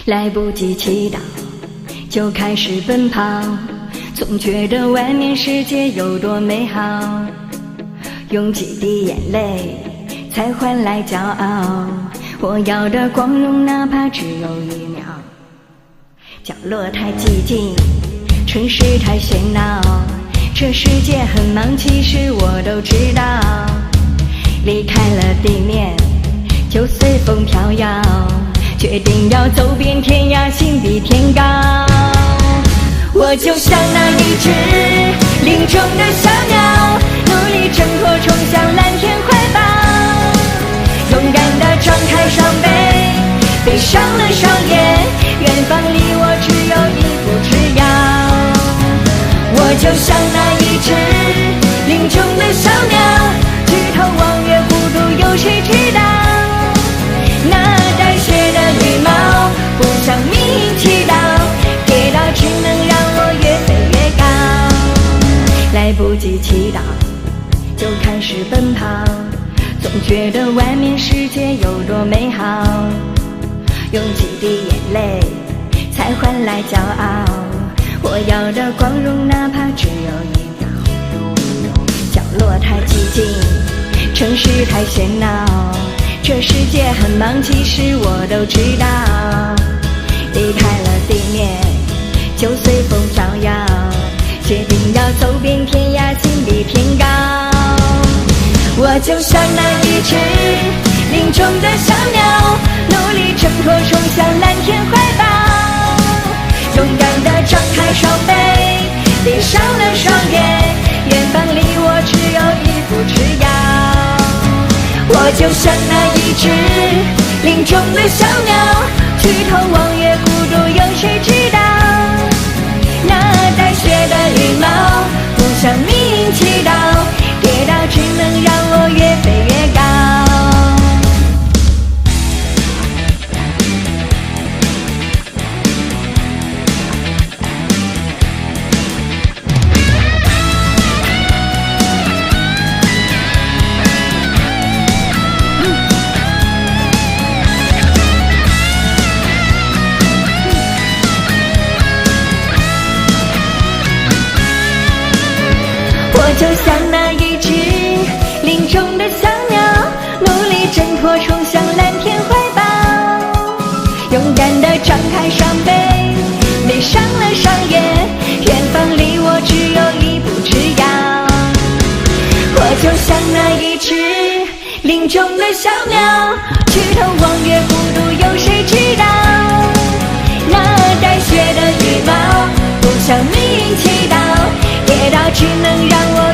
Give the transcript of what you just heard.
来不及祈祷，就开始奔跑，总觉得外面世界有多美好，用几滴眼泪才换来骄傲，我要的光荣哪怕只有1秒。角落太寂静，城市太喧闹，这世界很忙，其实我都知道，离开了地面就随风飘摇，决定要走遍天涯，心比天高。我就像那一只林中的小鸟，努力挣脱冲向蓝天怀抱，勇敢地张开双臂，闭上了双眼，远方离我只有1步之遥。我就像那一只林中的小鸟，举头望月，孤独有谁知道？那带血的羽毛不向命运祈祷，跌倒只能让我越飞越高。来不及祈祷，就开始奔跑，总觉得外面世界有多美好，用几滴眼泪才换来骄傲，我要的光荣哪怕只有1秒。角落太寂静，城市太喧闹，这世界很忙，其实我都知道，离开了地面就随风飘摇，决定要走遍天涯，心比天高。我就像那一只林中的小鸟，努力挣脱冲向蓝天怀抱，勇敢地张开双臂，闭上了双眼，远方离我只有1步之遥。我就像那一只林中的小鸟，举头望月，孤独有谁知道？那带血的羽毛不向命运祈祷，跌倒只能让我越飞越高。我就像那一只林中的小鸟，努力挣脱冲向蓝天怀抱，勇敢地张开双臂，闭上了双眼，远方离我只有1步之遥。我就像那一只林中的小鸟，举头望月，孤独有谁知道？那带血的羽毛不向命运祈祷，跌倒只能让我